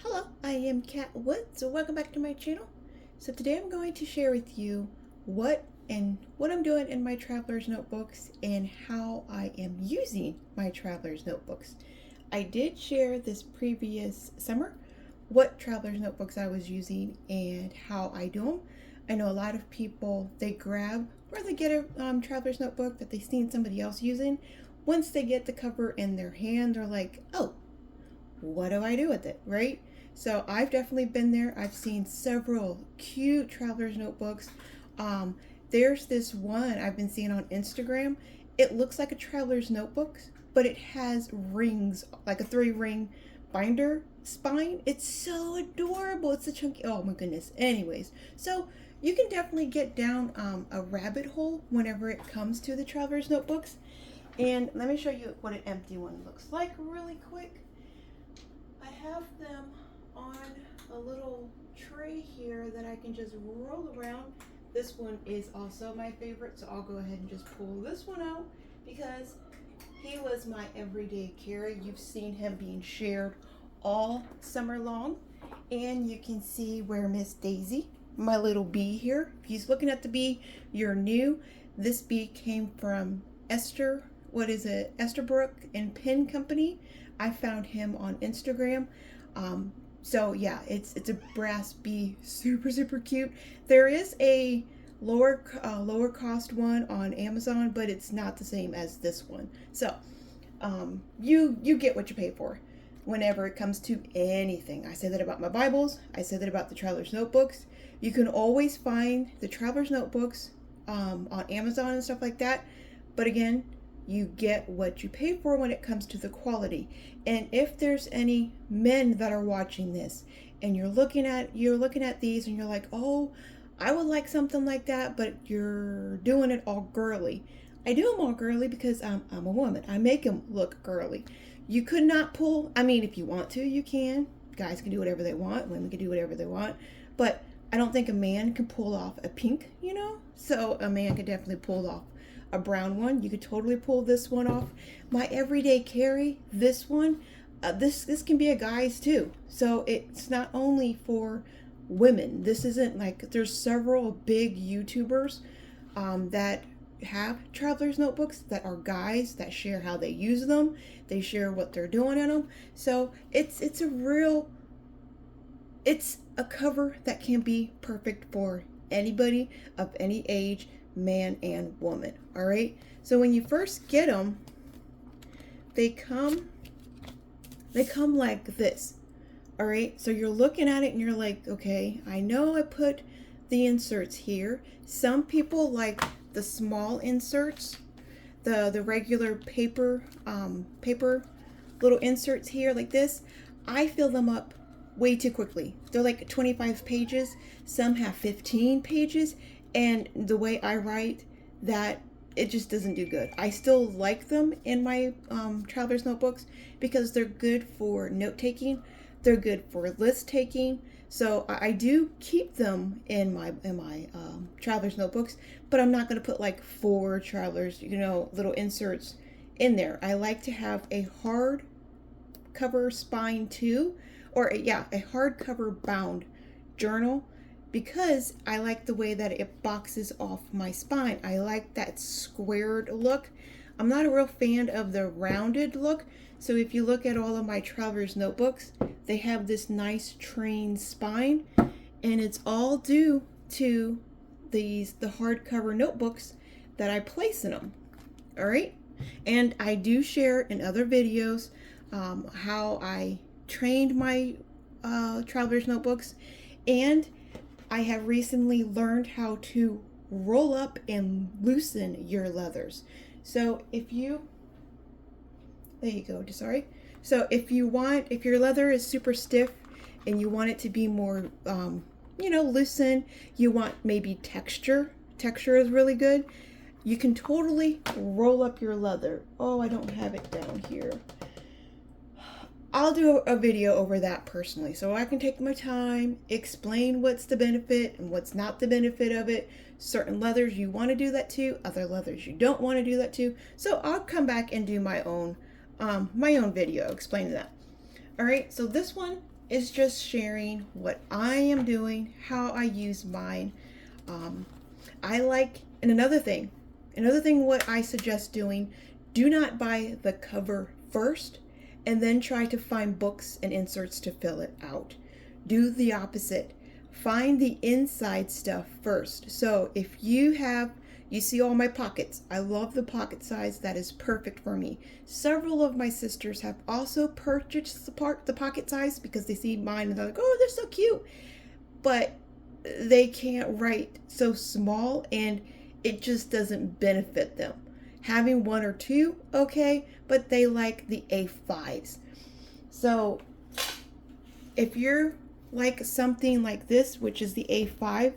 Hello, I am Kat Woods, so welcome back to my channel. So today I'm going to share with you what I'm doing in my traveler's notebooks and how I am using my traveler's notebooks. I did share this previous summer what traveler's notebooks I was using and how I do them. I know a lot of people, they grab or they get a traveler's notebook that they've seen somebody else using. Once they get the cover in their hand, they're like, oh, what do I do with it, right? So I've definitely been there. I've seen several cute traveler's notebooks. There's this one I've been seeing on Instagram. It looks like a traveler's notebook, but it has rings, like a 3-ring binder spine. It's so adorable. It's a chunky, oh my goodness. Anyways, so you can definitely get down a rabbit hole whenever it comes to the traveler's notebooks. And let me show you what an empty one looks like really quick. I have them on a little tray here that I can just roll around. This one is also my favorite, so I'll go ahead and just pull this one out because he was my everyday carry. You've seen him being shared all summer long, and you can see where Miss Daisy, my little bee here, if he's looking at the bee, you're new. This bee came from Esterbrook and Pin Company. I found him on Instagram. So yeah, it's a brass bee, super cute. There is a lower cost one on Amazon, but it's not the same as this one. So you get what you pay for whenever it comes to anything. I say that about my Bibles. I say that about the Traveler's Notebooks. You can always find the Traveler's Notebooks on Amazon and stuff like that. But again, you get what you pay for when it comes to the quality. And if there's any men that are watching this and you're looking at these and you're like, oh, I would like something like that, but you're doing it all girly. I do them all girly because I'm a woman. I make them look girly. You could not pull, I mean, if you want to, you can. Guys can do whatever they want. Women can do whatever they want. But I don't think a man can pull off a pink, So a man could definitely pull off a brown one. You could totally pull this one off. My everyday carry, this one, this can be a guy's too. So it's not only for women. This isn't like, there's several big YouTubers that have traveler's notebooks that are guys that share how they use them. They share what they're doing in them. So it's a cover that can be perfect for anybody of any age, man and woman. All right, so when you first get them, they come like this. All right, so you're looking at it and you're like, okay, I know I put the inserts here. Some people like the small inserts, the regular paper little inserts here like this. I fill them up way too quickly. They're like 25 pages. Some have 15 pages, and the way I write, that it just doesn't do good. I still like them in my traveler's notebooks because they're good for note taking. They're good for list taking. So I do keep them in my traveler's notebooks, but I'm not going to put like 4 travelers, little inserts in there. I like to have a hard cover spine too, or a hardcover bound journal, because I like the way that it boxes off my spine. I like that squared look. I'm not a real fan of the rounded look. So if you look at all of my traveler's notebooks, they have this nice trained spine, and it's all due to the hardcover notebooks that I place in them. All right, and I do share in other videos how I trained my traveler's notebooks, and I have recently learned how to roll up and loosen your leathers. So if your leather is super stiff and you want it to be more, loosen, you want maybe texture is really good. You can totally roll up your leather. Oh, I don't have it down here. I'll do a video over that personally, so I can take my time, explain what's the benefit and what's not the benefit of it. Certain leathers you want to do that to, other leathers you don't want to do that to. So I'll come back and do my own video explaining that. All right, so this one is just sharing what I am doing, how I use mine. I like, and another thing what I suggest doing, do not buy the cover first and then try to find books and inserts to fill it out. Do the opposite. Find the inside stuff first. So if you see all my pockets. I love the pocket size. That is perfect for me. Several of my sisters have also purchased the pocket size because they see mine and they're like, oh, they're so cute. But they can't write so small and it just doesn't benefit them. Having one or two, okay, but they like the A5s. So if you're like something like this, which is the A5,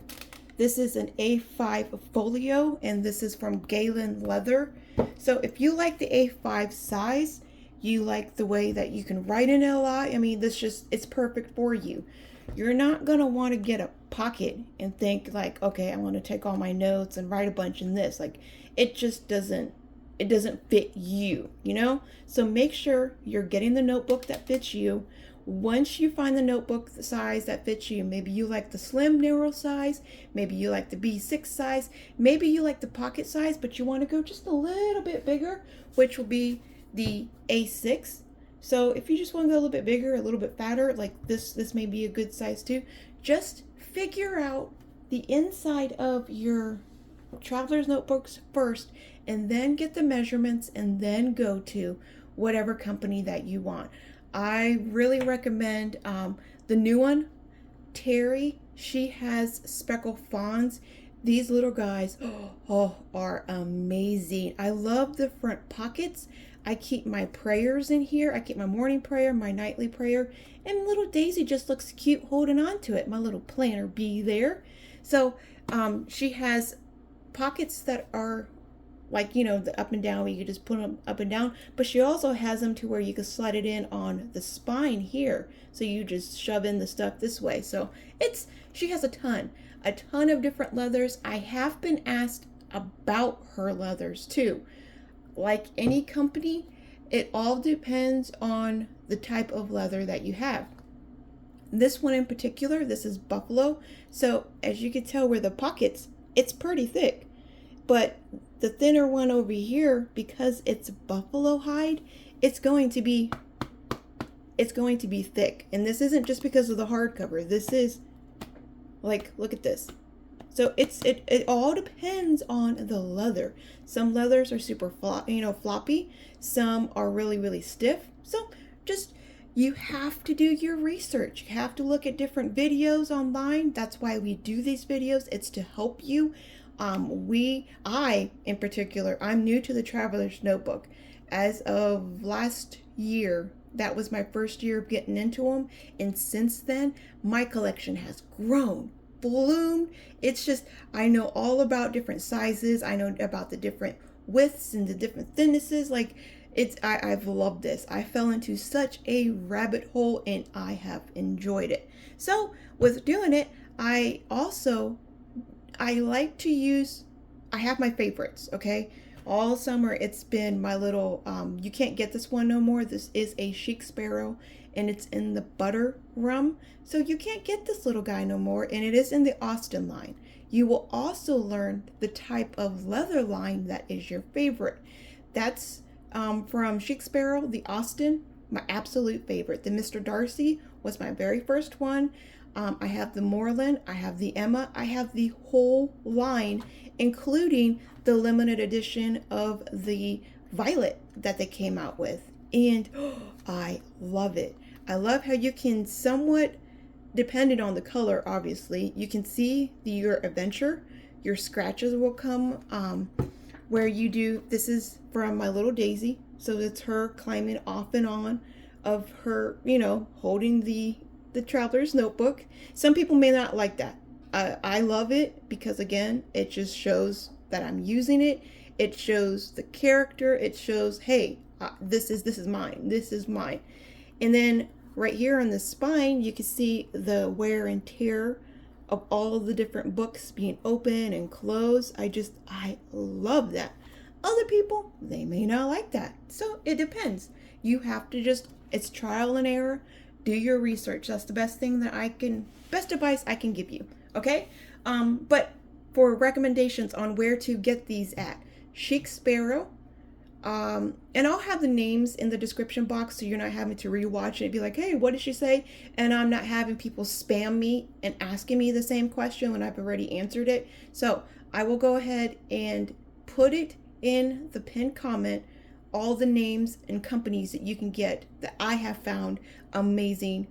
this is an A5 Folio, and this is from Galen Leather. So if you like the A5 size, you like the way that you can write in it a lot, I mean, it's perfect for you. You're not going to want to get a pocket and think like, okay, I'm going to take all my notes and write a bunch in this. Like, it doesn't fit you, you know? So make sure you're getting the notebook that fits you. Once you find the notebook size that fits you, maybe you like the slim narrow size, maybe you like the B6 size, maybe you like the pocket size, but you want to go just a little bit bigger, which will be the A6. So if you just want to go a little bit bigger, a little bit fatter, like this may be a good size too. Just figure out the inside of your traveler's notebooks first, and then get the measurements, and then go to whatever company that you want. I really recommend the new one, Terry. She has Speckled Fawns. These little guys are amazing. I love the front pockets. I keep my prayers in here. I keep my morning prayer, my nightly prayer, and little Daisy just looks cute holding on to it. My little planner bee there. So she has pockets that are like, the up and down, where you can just put them up and down, but she also has them to where you can slide it in on the spine here, so you just shove in the stuff this way. So she has a ton of different leathers. I have been asked about her leathers too. Like any company, it all depends on the type of leather that you have. This one in particular, this is buffalo, so as you can tell where the pockets, it's pretty thick. But the thinner one over here, because it's buffalo hide, it's going to be thick. And this isn't just because of the hardcover. This is like, look at this. So it all depends on the leather. Some leathers are super floppy. Some are really, really stiff. So just, you have to do your research. You have to look at different videos online. That's why we do these videos. It's to help you. I in particular, I'm new to the Traveler's Notebook. As of last year, that was my first year of getting into them. And since then, my collection has grown, bloomed. It's just, I know all about different sizes. I know about the different widths and the different thicknesses. Like, I've loved this. I fell into such a rabbit hole and I have enjoyed it. So with doing it, I like to use, I have my favorites, okay? All summer, it's been my little, you can't get this one no more. This is a Chic Sparrow, and it's in the butter rum. So you can't get this little guy no more, and it is in the Austin line. You will also learn the type of leather line that is your favorite. That's from Chic Sparrow, the Austin, my absolute favorite. The Mr. Darcy was my very first one. I have the Moreland, I have the Emma, I have the whole line, including the limited edition of the Violet that they came out with. And I love it. I love how you can somewhat, depending on the color, obviously, you can see your adventure. Your scratches will come where you do, this is from my little Daisy. So it's her climbing off and on of her, holding the Traveler's Notebook. Some people may not like that. I love it because, again, it just shows that I'm using it. It shows the character. It shows, hey, this is mine. This is mine. And then right here on the spine, you can see the wear and tear of all of the different books being open and closed. I love that. Other people, they may not like that. So it depends. You have to it's trial and error. Do your research. That's the best thing that best advice I can give you. Okay? But for recommendations on where to get these at, Chic Sparrow. And I'll have the names in the description box so you're not having to rewatch it and be like, hey, what did she say? And I'm not having people spam me and asking me the same question when I've already answered it. So I will go ahead and put it in the pinned comment, all the names and companies that you can get that I have found amazing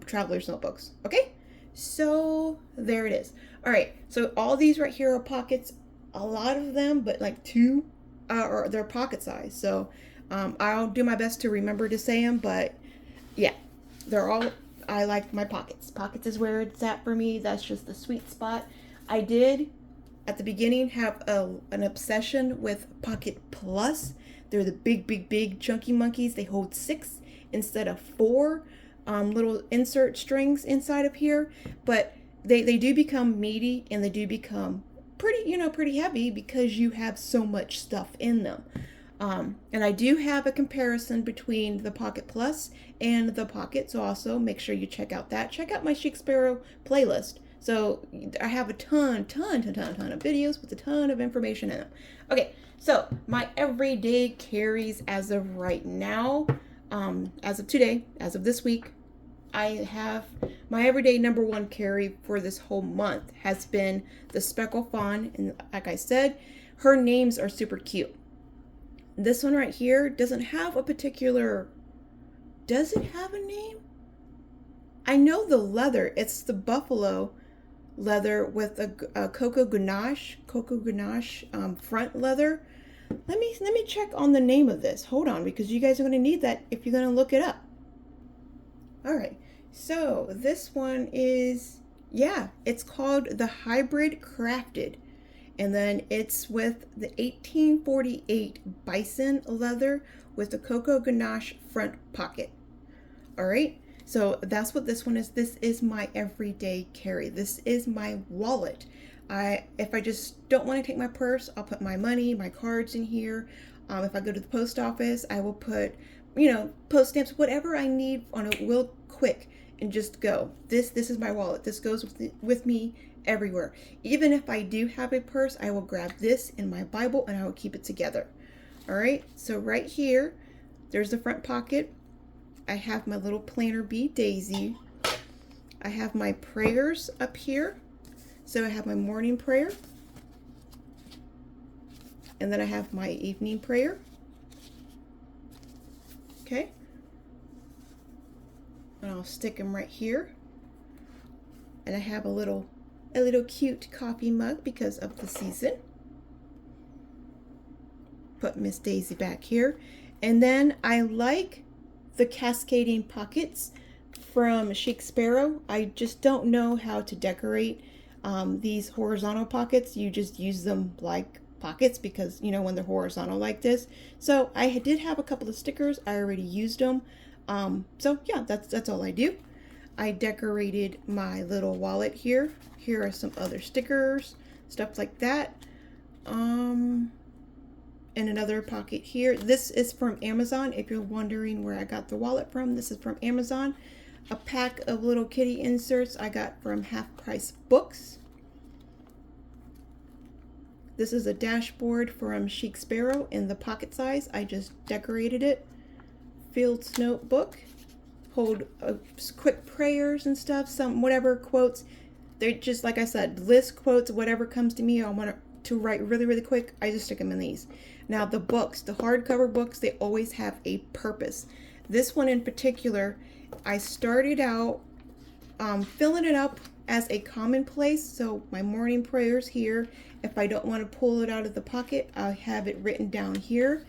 traveler's notebooks. Okay? So there it is. All right. So all these right here are pockets. A lot of them, but like two or they're pocket size. So I'll do my best to remember to say them, but yeah, they're all, I like my pockets. Pockets is where it's at for me. That's just the sweet spot. I did at the beginning have an obsession with Pocket Plus. They're the big chunky monkeys. They hold 6 instead of 4 little insert strings inside of here, but they do become meaty and they do become pretty heavy because you have so much stuff in them. And I do have a comparison between the Pocket Plus and the Pocket, so also make sure you check out that. Check out my Chic Sparrow playlist. So I have a ton of videos with a ton of information in them. Okay, so my everyday carries as of right now, as of today, as of this week, I have my everyday number one carry for this whole month has been the Speckled Fawn. And like I said, her names are super cute. This one right here doesn't have a particular, does it have a name? I know the leather, it's the buffalo leather with a cocoa ganache front leather. Let me check on the name of this. Hold on, because you guys are going to need that if you're going to look it up. All right, so this one is, yeah, it's called the Hybrid Crafted. And then it's with the 1848 bison leather with the cocoa ganache front pocket. All right, so that's what this one is. This is my everyday carry. This is my wallet. If I just don't want to take my purse, I'll put my money, my cards in here. If I go to the post office, I will put, post stamps, whatever I need on a real quick and just go. This is my wallet. This goes with me everywhere. Even if I do have a purse, I will grab this in my Bible and I will keep it together. All right, so right here, there's the front pocket. I have my little planner bee, Daisy. I have my prayers up here. So I have my morning prayer. And then I have my evening prayer. Okay. And I'll stick them right here. And I have a little cute coffee mug because of the season. Put Miss Daisy back here. And then I like the cascading pockets from Chic Sparrow. I just don't know how to decorate these horizontal pockets. You just use them like pockets because, when they're horizontal like this. So I did have a couple of stickers. I already used them. So yeah, that's all I do. I decorated my little wallet here. Here are some other stickers, stuff like that. And another pocket here. This is from Amazon. If you're wondering where I got the wallet from, this is from Amazon. A pack of little kitty inserts I got from Half Price Books. This is a dashboard from Chic Sparrow in the pocket size. I just decorated it. Field's notebook. Hold quick prayers and stuff, some whatever quotes. They're just, like I said, list quotes, whatever comes to me, I want to write really quick, I just stick them in these. Now the books, the hardcover books, they always have a purpose. This one in particular, I started out filling it up as a commonplace. So my morning prayers here. If I don't want to pull it out of the pocket, I have it written down here,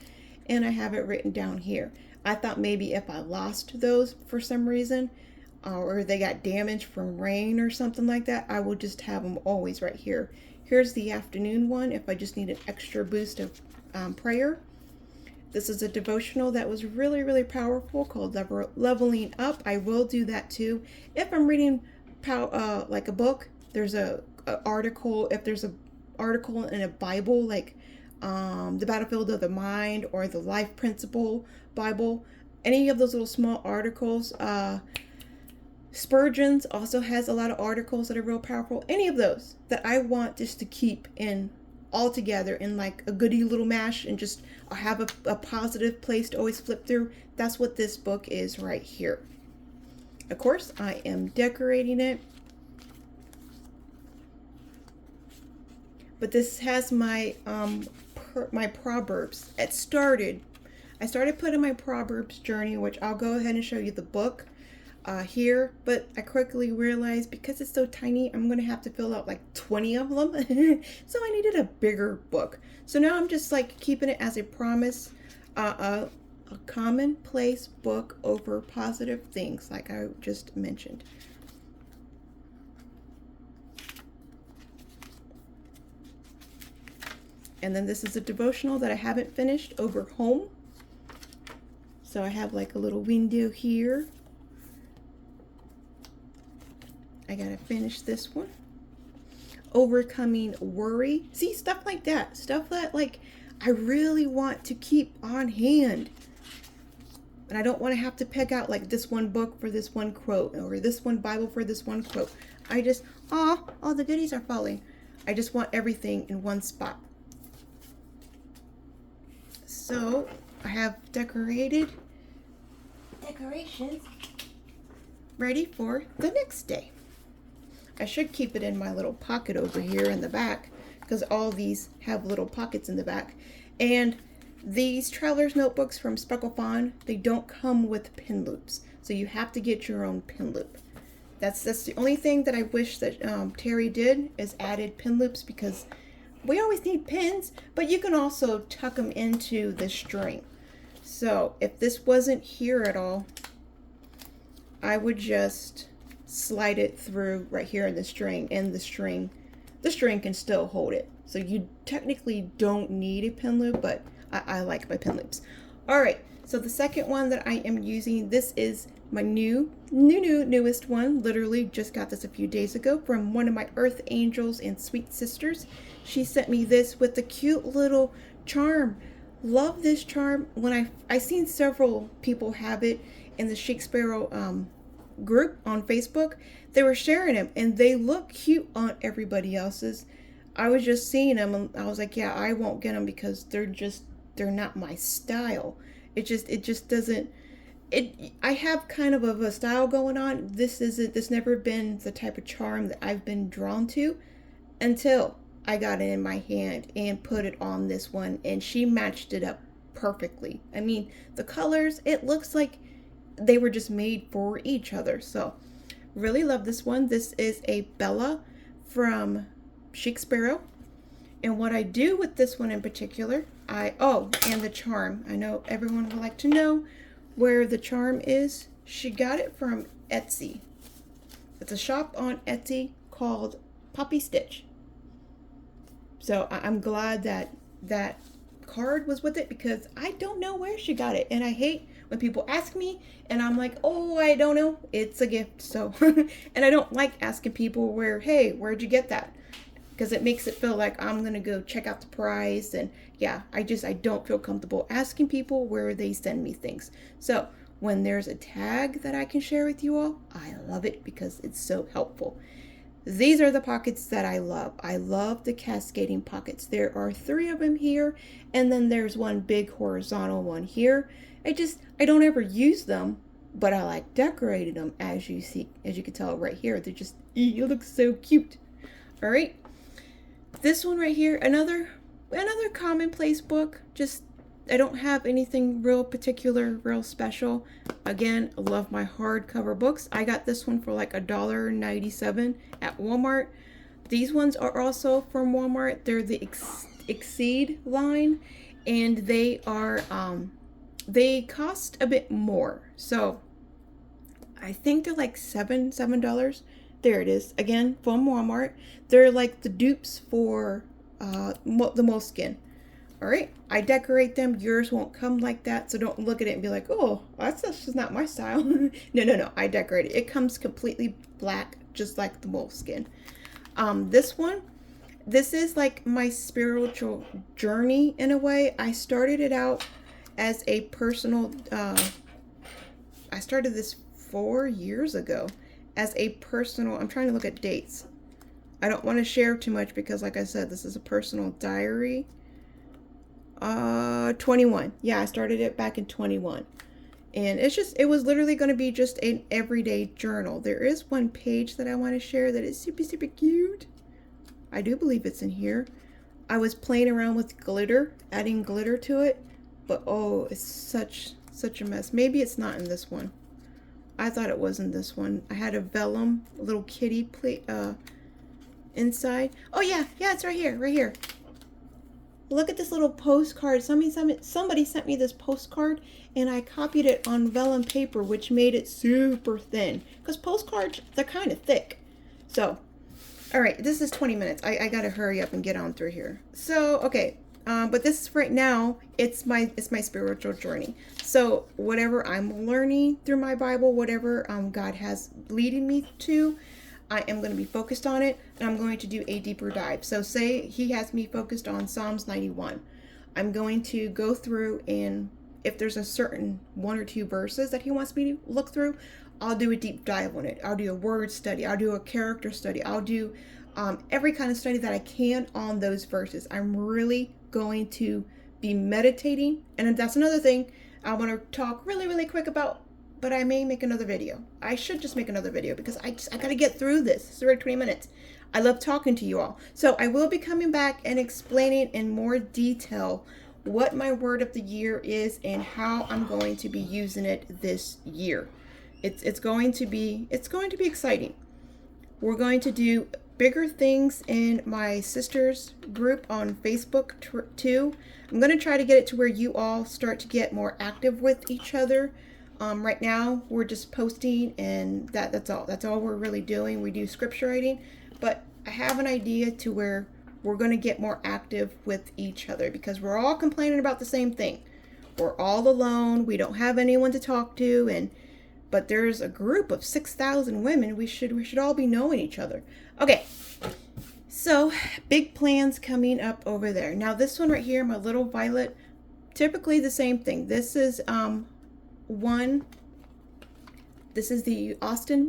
and I have it written down here. I thought maybe if I lost those for some reason, or they got damaged from rain or something like that, I will just have them always right here. Here's the afternoon one if I just need an extra boost of prayer. This is a devotional that was really powerful called Leveling Up. I will do that too. If I'm reading like a book, there's a article. If there's an article in a Bible, like the Battlefield of the Mind or the Life Principle Bible, any of those little small articles, Spurgeon's also has a lot of articles that are real powerful. Any of those that I want just to keep in all together in like a goody little mash and just have a positive place to always flip through. That's what this book is right here. Of course, I am decorating it. But this has my my Proverbs. I started putting my Proverbs journey, which I'll go ahead and show you the book here. But I quickly realized because it's so tiny, I'm going to have to fill out like 20 of them. So I needed a bigger book. So now I'm just like keeping it as a promise, a commonplace book over positive things like I just mentioned. And then this is a devotional that I haven't finished over home. So I have like a little window here. I gotta finish this one. Overcoming worry. See, stuff like that. Stuff that like I really want to keep on hand. And I don't want to have to pick out like this one book for this one quote or this one Bible for this one quote. I just, all the goodies are falling. I just want everything in one spot. So I have decorations ready for the next day. I should keep it in my little pocket over here in the back because all these have little pockets in the back. And these traveler's notebooks from Speckled Fawn, they don't come with pin loops. So you have to get your own pin loop. That's the only thing that I wish that Terry did is added pin loops because we always need pins, but you can also tuck them into the string. So if this wasn't here at all, I would just slide it through right here in the string, and the string can still hold it. So you technically don't need a pin loop, but I like my pin loops. All right, so the second one that I am using, this is my newest one. Literally just got this a few days ago from one of my Earth Angels and Sweet Sisters. She sent me this with the cute little charm. Love this charm. When I seen several people have it in the Shakespeare group on Facebook, they were sharing them and they look cute on everybody else's. I was just seeing them and I was like, yeah, I won't get them because they're not my style. It just doesn't. I have kind of a style going on. This never been the type of charm that I've been drawn to until I got it in my hand and put it on this one, and she matched it up perfectly. I mean, the colors, it looks like they were just made for each other. So really love this one. This is a Bella from Shakespeare. And what I do with this one in particular, and the charm. I know everyone would like to know where the charm is. She got it from Etsy. It's a shop on Etsy called Poppy Stitch. So I'm glad that card was with it because I don't know where she got it. And I hate when people ask me and I'm like, oh, I don't know. It's a gift. So, and I don't like asking people where'd you get that? Because it makes it feel like I'm going to go check out the price. And yeah, I don't feel comfortable asking people where they send me things. So when there's a tag that I can share with you all, I love it because it's so helpful. These are the pockets that I love. I love the cascading pockets. There are 3 of them here, and then there's one big horizontal one here. I don't ever use them, but I like decorating them, as you can tell right here. They're just, you look so cute. All right. This one right here, another commonplace book. Just, I don't have anything real particular, real special. Again, I love my hardcover books. I got this one for like $1.97 at Walmart. These ones are also from Walmart. They're the Exceed line, and they are they cost a bit more. So I think they're like $7. There it is again from Walmart. They're like the dupes for the moleskin. All right, I decorate them. Yours won't come like that, so don't look at it and be like, oh, that's just not my style. No, I decorate it. It comes completely black, just like the moleskin. This is like my spiritual journey in a way. I started it out as a personal, I started this 4 years ago as a personal, I'm trying to look at dates. I don't want to share too much because, like I said, this is a personal diary. 21. Yeah, I started it back in 21. And it was literally going to be just an everyday journal. There is one page that I want to share that is super, super cute. I do believe it's in here. I was playing around with glitter, adding glitter to it, but oh, it's such a mess. Maybe it's not in this one. I thought it was in this one. I had a vellum, a little kitty plate inside. Oh yeah, it's right here. Look at this little postcard. Somebody sent me this postcard, and I copied it on vellum paper, which made it super thin. Because postcards, they're kind of thick. So, all right, this is 20 minutes. I gotta hurry up and get on through here. So, okay, but this is right now. It's my spiritual journey. So whatever I'm learning through my Bible, whatever God has leading me to, I am going to be focused on it, and I'm going to do a deeper dive. So say he has me focused on Psalms 91. I'm going to go through, and if there's a certain 1 or 2 verses that he wants me to look through, I'll do a deep dive on it. I'll do a word study. I'll do a character study. I'll do every kind of study that I can on those verses. I'm really going to be meditating. And that's another thing I want to talk really, really quick about, but I may make another video. I should just make another video because I got to get through this. It's already 20 minutes. I love talking to you all. So I will be coming back and explaining in more detail what my word of the year is and how I'm going to be using it this year. It's going to be exciting. We're going to do bigger things in my sister's group on Facebook too. I'm going to try to get it to where you all start to get more active with each other. Right now we're just posting, and that's all we're really doing. We do scripture writing, but I have an idea to where we're going to get more active with each other because we're all complaining about the same thing. We're all alone. We don't have anyone to talk to, but there's a group of 6,000 women. We should all be knowing each other. Okay. So, big plans coming up over there. Now this one right here, my little violet, typically the same thing. This is this is the Austin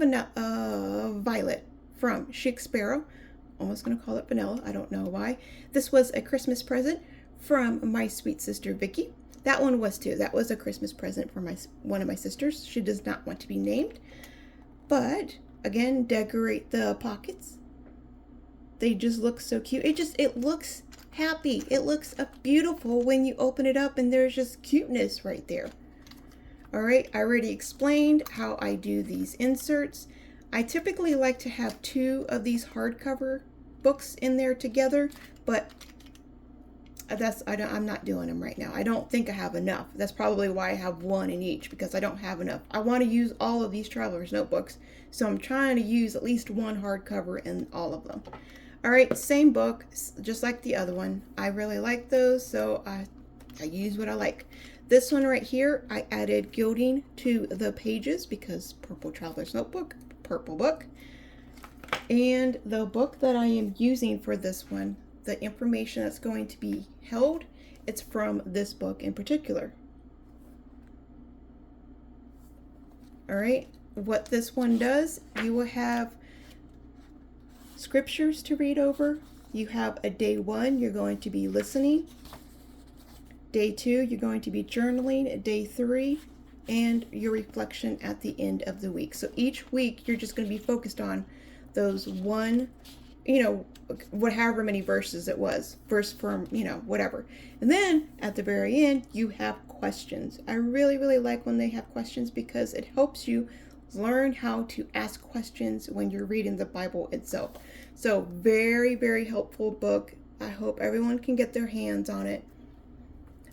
Violet from Chic Sparrow. Almost going to call it vanilla. I don't know why. This was a Christmas present from my sweet sister Vicky. That one was too. That was a Christmas present from one of my sisters. She does not want to be named. But again, decorate the pockets. They just look so cute. It looks happy. It looks beautiful when you open it up, and there's just cuteness right there. All right, I already explained how I do these inserts. I typically like to have 2 of these hardcover books in there together, but I'm not doing them right now. I don't think I have enough. That's probably why I have 1 in each, because I don't have enough. I want to use all of these traveler's notebooks, so I'm trying to use at least 1 hardcover in all of them. All right, same book, just like the other one. I really like those, so I use what I like. This one right here, I added gilding to the pages because purple traveler's notebook, purple book. And the book that I am using for this one, the information that's going to be held, it's from this book in particular. All right, what this one does, you will have scriptures to read over. You have a day 1, you're going to be listening. Day 2, you're going to be journaling. Day 3, and your reflection at the end of the week. So each week, you're just going to be focused on those one, however many verses it was, verse from, whatever. And then at the very end, you have questions. I really, really like when they have questions because it helps you learn how to ask questions when you're reading the Bible itself. So very, very helpful book. I hope everyone can get their hands on it.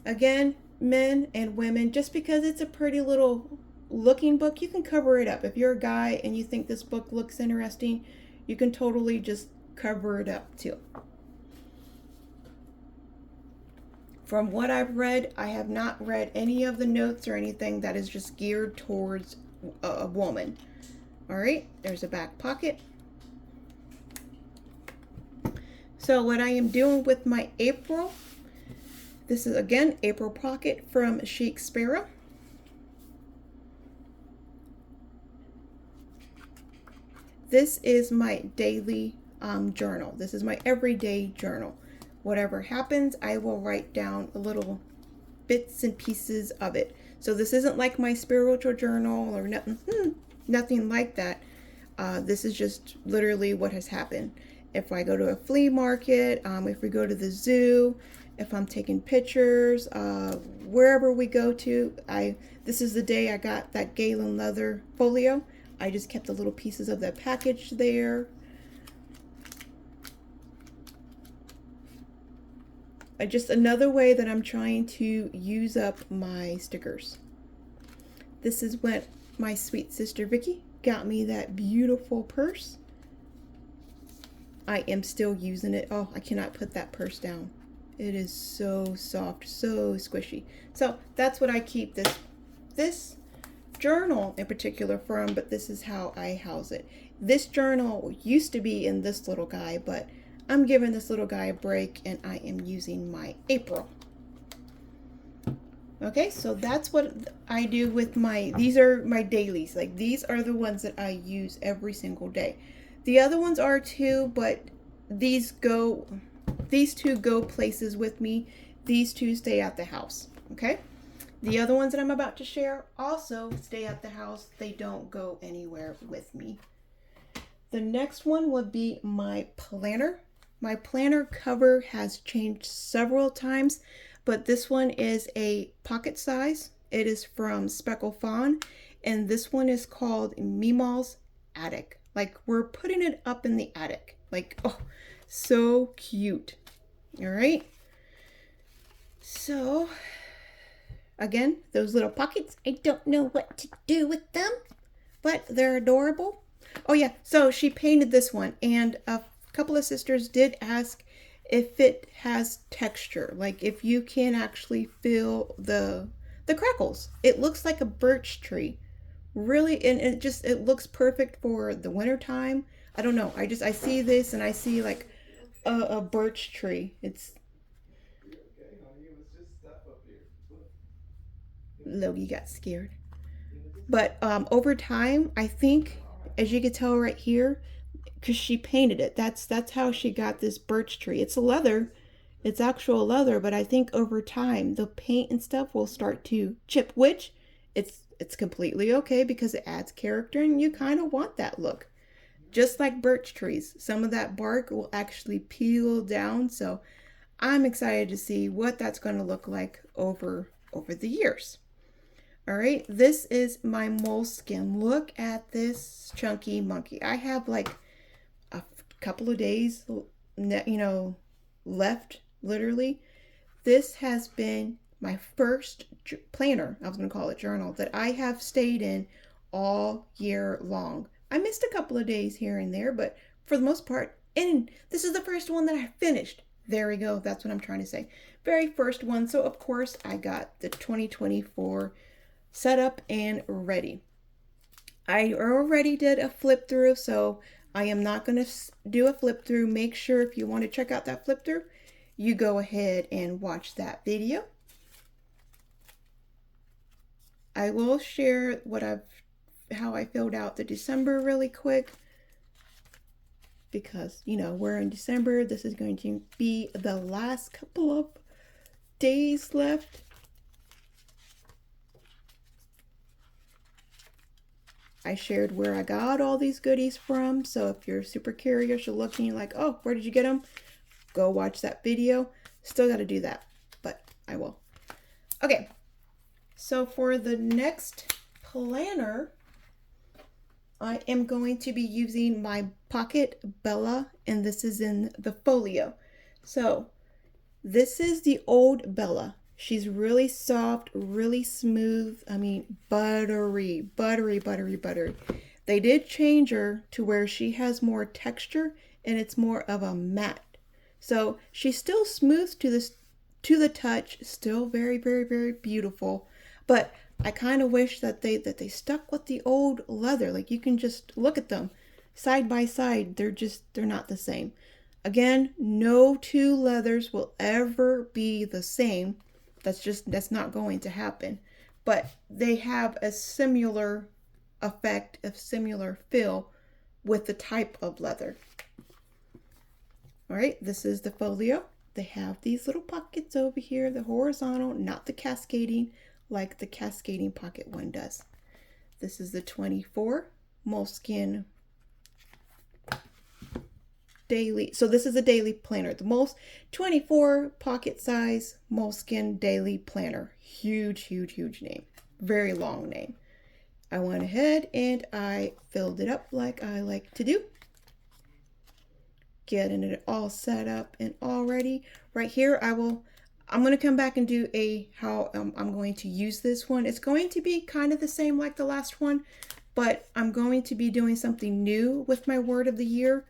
Again, men and women, just because it's a pretty little looking book, you can cover it up. If you're a guy and you think this book looks interesting, you can totally just cover it up too. From what I've read, I have not read any of the notes or anything that is just geared towards a woman. All right, there's a back pocket. So what I am doing with my April, this is again April pocket from Chic Sparrow. This is my daily journal. This is my everyday journal. Whatever happens, I will write down little bits and pieces of it. So this isn't like my spiritual journal or nothing, nothing like that. This is just literally what has happened. If I go to a flea market, if we go to the zoo, if I'm taking pictures, wherever we go to, this is the day I got that Galen leather folio. I just kept the little pieces of that package there. Just another way that I'm trying to use up my stickers. This is when my sweet sister Vicky got me that beautiful purse. I am still using it. Oh, I cannot put that purse down. It is so soft, so squishy. So that's what I keep this journal in particular from, but this is how I house it. This journal used to be in this little guy, but I'm giving this little guy a break and I am using my April. Okay, so that's what I do with these are my dailies. Like these are the ones that I use every single day. The other ones are too, but these two go places with me. These two stay at the house, okay? The other ones that I'm about to share also stay at the house. They don't go anywhere with me. The next one would be my planner. My planner cover has changed several times, but this one is a pocket size. It is from Speckled Fawn, and this one is called Meemaw's Attic. Like we're putting it up in the attic. Like, oh, so cute. All right. So, again, those little pockets, I don't know what to do with them, but they're adorable. Oh yeah, so she painted this one, and a couple of sisters did ask if it has texture, like if you can actually feel the crackles. It looks like a birch tree, really, and it looks perfect for the winter time. I don't know. I see this and I see like a birch tree. It's Logie got scared. But over time, I think, as you can tell right here, because she painted it, that's how she got this birch tree. It's a leather, it's actual leather, but I think over time the paint and stuff will start to chip, which it's completely okay because it adds character and you kind of want that look. Just like birch trees, some of that bark will actually peel down. So I'm excited to see what that's going to look like over the years. All right, this is my moleskin. Look at this chunky monkey. I have like a couple of days, left, literally. This has been my first planner, I was going to call it journal, that I have stayed in all year long. I missed a couple of days here and there, but for the most part, and this is the first one that I finished. There we go. That's what I'm trying to say. Very first one. So, of course, I got the 2024 set up and ready. I already did a flip through, so I am not going to do a flip through. Make sure if you want to check out that flip through, you go ahead and watch that video. I will share how I filled out the December really quick because, we're in December. This is going to be the last couple of days left. I shared where I got all these goodies from. So if you're super curious, you're looking like, oh, where did you get them? Go watch that video. Still got to do that, but I will. Okay. So for the next planner, I am going to be using my Pocket Bella, and this is in the Folio. So this is the old Bella. She's really soft, really smooth. I mean, buttery, buttery, buttery, buttery. They did change her to where she has more texture and it's more of a matte. So she's still smooth to the touch, still very, very, very beautiful. But I kind of wish that they stuck with the old leather. Like you can just look at them side by side. They're not the same. Again, no two leathers will ever be the same. That's not going to happen. But they have a similar effect, a similar feel with the type of leather. All right, this is the Folio. They have these little pockets over here, the horizontal, not the cascading like the cascading pocket one does. This is the 24 moleskin daily. So this is a daily planner. The 24 pocket size moleskin daily planner. Huge, huge, huge name. Very long name. I went ahead and I filled it up like I like to do. Getting it all set up and all ready. Right here, I'm going to come back and do how I'm going to use this one. It's going to be kind of the same like the last one, but I'm going to be doing something new with my word of the year.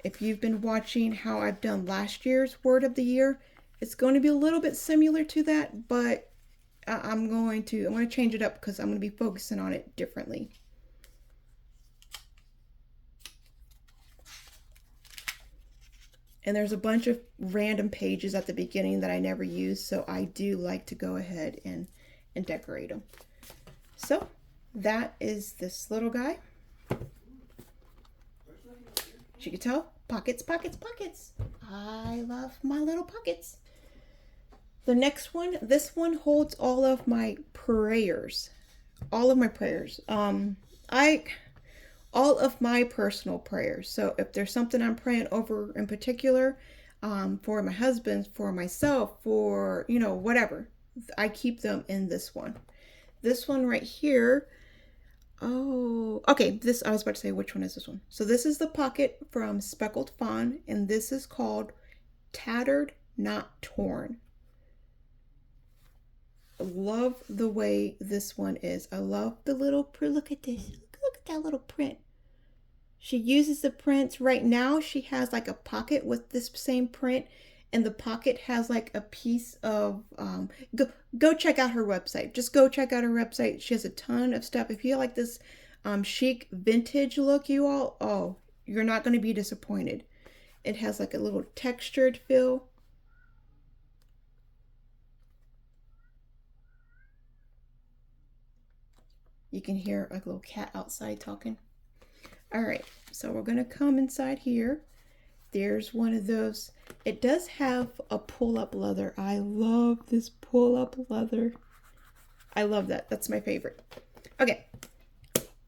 If you've been watching how I've done last year's word of the year, it's going to be a little bit similar to that, but I'm going to change it up because I'm going to be focusing on it differently. And there's a bunch of random pages at the beginning that I never use, so I do like to go ahead and decorate them. So that is this little guy. As you can tell, pockets, pockets, pockets. I love my little pockets. The next one, this one holds all of my prayers. All of my prayers. All of my personal prayers. So if there's something I'm praying over in particular, for my husband, for myself, for, whatever, I keep them in this one. This one right here. Oh, okay. I was about to say, which one is this one? So this is the pocket from Speckled Fawn, and this is called Tattered, Not Torn. I love the way this one is. I love the little print. Look at this. Look at that little print. She uses the prints. Right now she has like a pocket with this same print, and the pocket has like a piece of go check out her website. Just go check out her website. She has a ton of stuff. If you like this chic vintage look, you all, oh, you're not going to be disappointed. It has like a little textured feel. You can hear like a little cat outside talking. All right, so we're gonna come inside here. There's one of those. It does have a pull-up leather. I love this pull-up leather. I love that. That's my favorite. Okay,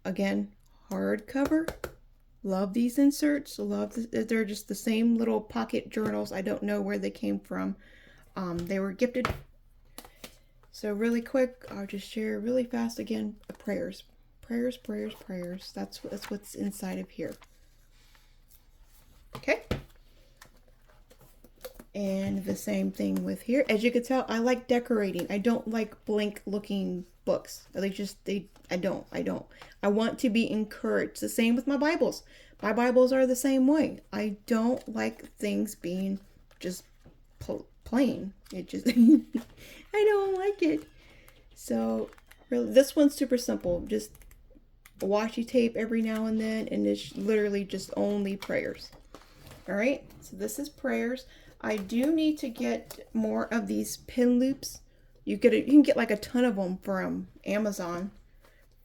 again, hardcover. Love these inserts. They're just the same little pocket journals. I don't know where they came from. They were gifted. So really quick, I'll just share really fast again. Prayers. Prayers, prayers, prayers. That's what's inside of here. Okay. And the same thing with here. As you can tell, I like decorating. I don't like blank looking books. I don't. I want to be encouraged. The same with my Bibles. My Bibles are the same way. I don't like things being just plain. It just, I don't like it. So really, this one's super simple. Just washi tape every now and then, and it's literally just only prayers. All right, so this is prayers. I do need to get more of these pin loops. You can get like a ton of them from Amazon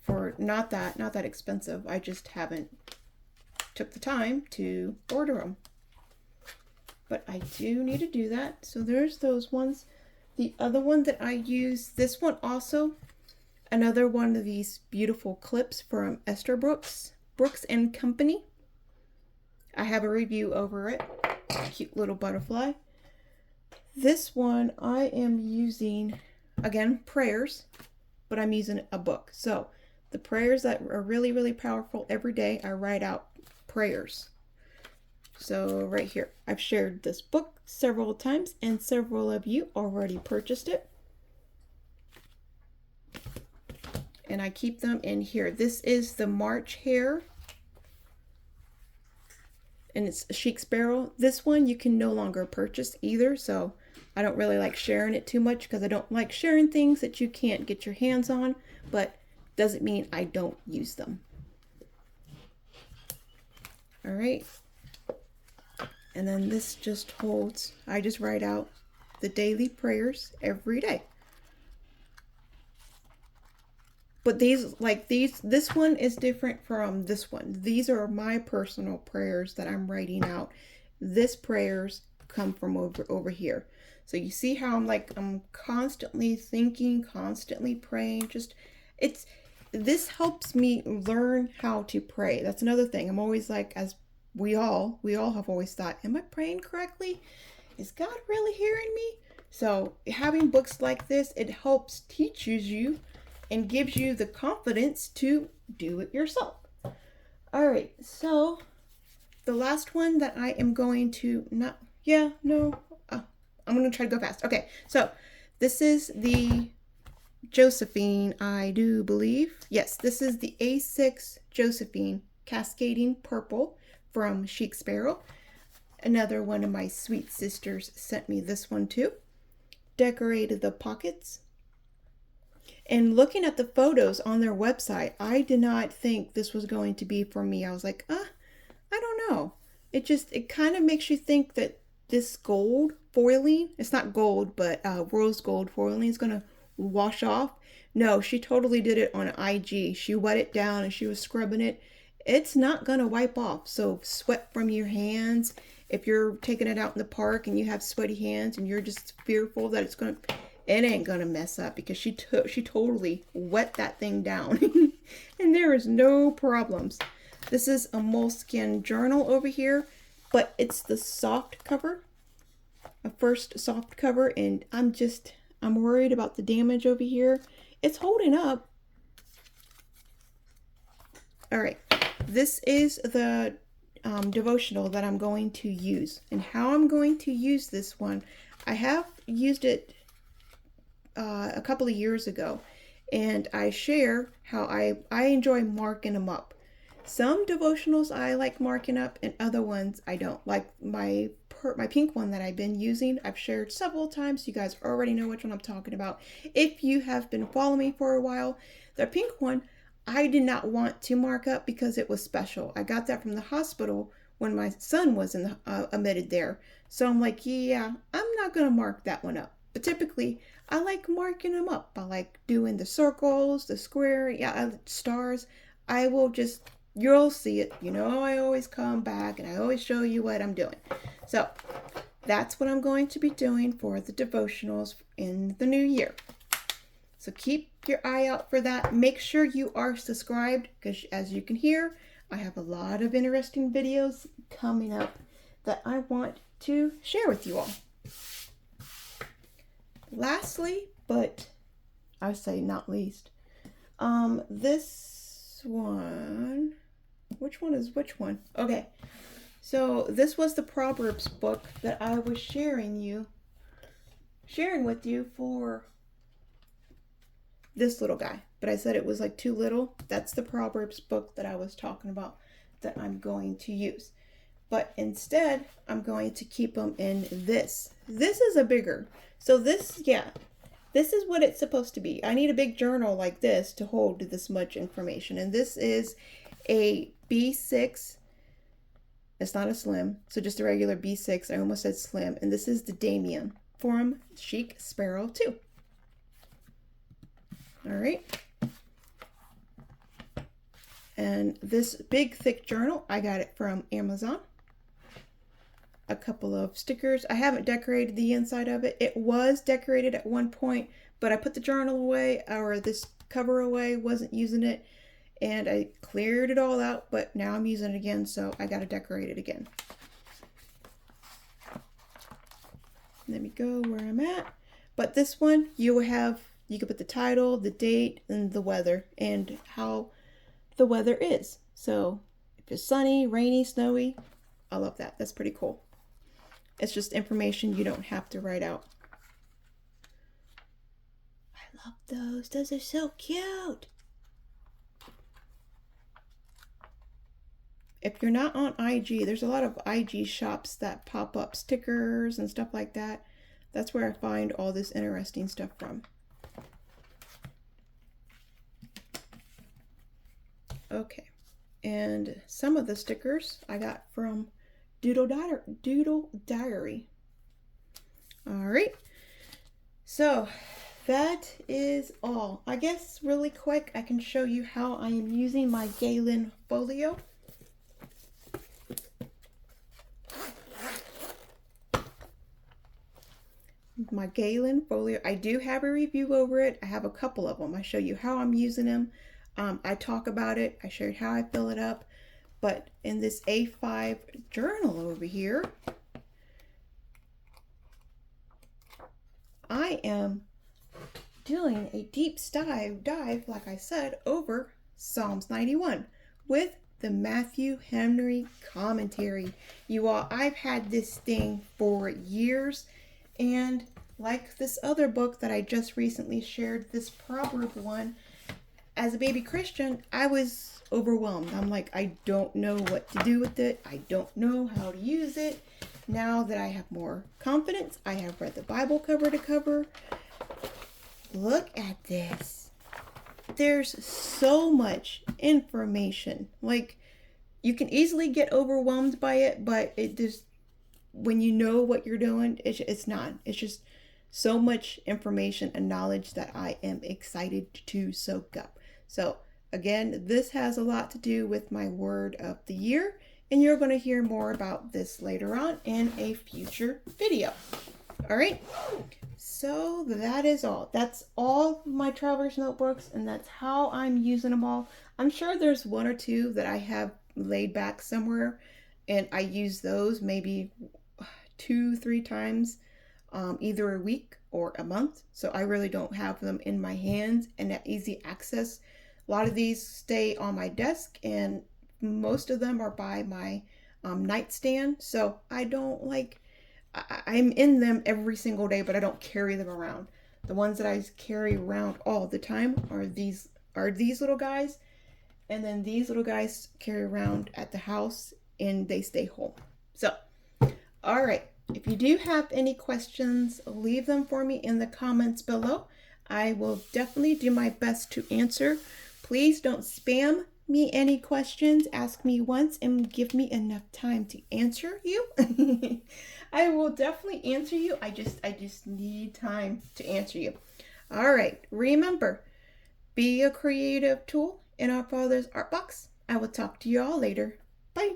for not that expensive. I just haven't took the time to order them. But I do need to do that. So there's those ones. The other one that I use, this one also, another one of these beautiful clips from Esther Brooks and Company. I have a review over it. Cute little butterfly. This one I am using, again, prayers, but I'm using a book. So the prayers that are really, really powerful every day, I write out prayers. So right here, I've shared this book several times, and several of you already purchased it. And I keep them in here. This is the March Hare, and it's a Chic Sparrow. This one you can no longer purchase either, so I don't really like sharing it too much because I don't like sharing things that you can't get your hands on, but doesn't mean I don't use them. All right. And then this just holds, I just write out the daily prayers every day. But this one is different from this one. These are my personal prayers that I'm writing out. This prayers come from over here. So you see how I'm constantly thinking, constantly praying. This helps me learn how to pray. That's another thing. I'm always like, as we all have always thought, am I praying correctly? Is God really hearing me? So having books like this, it helps teaches you and gives you the confidence to do it yourself. All right, so the last one that I am going to I'm going to try to go fast. Okay, so this is the Josephine, I do believe. Yes, this is the A6 Josephine Cascading Purple from Chic Sparrow. Another one of my sweet sisters sent me this one too. Decorated the pockets. And looking at the photos on their website, I did not think this was going to be for me. I was like, I don't know. It kind of makes you think that this gold foiling, it's not gold, but rose gold foiling is going to wash off. No, she totally did it on IG. She wet it down and she was scrubbing it. It's not going to wipe off. So sweat from your hands. If you're taking it out in the park and you have sweaty hands and you're just fearful that it ain't gonna mess up, because she totally wet that thing down and there is no problems. This is a moleskin journal over here, but it's the soft cover, a first soft cover, and I'm worried about the damage over here. It's holding up. All right, this is the devotional that I'm going to use, and how I'm going to use this one. I have used it a couple of years ago, and I share how I enjoy marking them up. Some devotionals I like marking up, and other ones I don't. Like my pink one that I've been using, I've shared several times. You guys already know which one I'm talking about. If you have been following me for a while, the pink one I did not want to mark up because it was special. I got that from the hospital when my son was admitted there. So I'm like, yeah, I'm not gonna mark that one up. But typically, I like marking them up. I like doing the circles, the square, stars. You'll see it. You know, I always come back and I always show you what I'm doing. So that's what I'm going to be doing for the devotionals in the new year. So keep your eye out for that. Make sure you are subscribed, because as you can hear, I have a lot of interesting videos coming up that I want to share with you all. Lastly, but I would say not least, this one, which one is which one? Okay, so this was the Proverbs book that I was sharing with you for this little guy, but I said it was like too little. That's the Proverbs book that I was talking about that I'm going to use. But instead, I'm going to keep them in this. This is a bigger. So this is what it's supposed to be. I need a big journal like this to hold this much information. And this is a B6. It's not a slim, so just a regular B6. I almost said slim. And this is the Damien from Chic Sparrow 2. All right. And this big thick journal, I got it from Amazon. A couple of stickers. I haven't decorated the inside of it. It was decorated at one point, but I put the journal away, or this cover away, wasn't using it, and I cleared it all out, but now I'm using it again, so I got to decorate it again. Let me go where I'm at. But this one, you can put the title, the date, and the weather, and how the weather is. So if it's sunny, rainy, snowy, I love that. That's pretty cool. It's just information you don't have to write out. I love those. Those are so cute. If you're not on IG, there's a lot of IG shops that pop up stickers and stuff like that. That's where I find all this interesting stuff from. Okay, and some of the stickers I got from Doodle Diary. All right, so that is all. I guess really quick I can show you how I am using my Galen Folio. My Galen Folio. I do have a review over it. I have a couple of them. I show you how I'm using them. I talk about it. I show you how I fill it up. But in this A5 journal over here, I am doing a deep dive, like I said, over Psalms 91 with the Matthew Henry commentary. You all, I've had this thing for years, and like this other book that I just recently shared, this proverb one, as a baby Christian, I was overwhelmed. I'm like, I don't know what to do with it. I don't know how to use it. Now that I have more confidence, I have read the Bible cover to cover. Look at this. There's so much information. Like, you can easily get overwhelmed by it, but it just, when you know what you're doing, it's not. It's just so much information and knowledge that I am excited to soak up. So again, this has a lot to do with my word of the year, and you're going to hear more about this later on in a future video. All right. So that is all. That's all my traveler's notebooks, and that's how I'm using them all. I'm sure there's one or two that I have laid back somewhere, and I use those maybe 2-3 times, either a week or a month. So I really don't have them in my hands and at easy access. A lot of these stay on my desk, and most of them are by my nightstand. So I don't like, I'm in them every single day, but I don't carry them around. The ones that I carry around all the time are these little guys, and then these little guys carry around at the house, and they stay home. So, all right. If you do have any questions, leave them for me in the comments below. I will definitely do my best to answer. Please don't spam me any questions. Ask me once and give me enough time to answer you. I will definitely answer you. I just need time to answer you. All right. Remember, be a creative tool in our Father's art box. I will talk to you all later. Bye.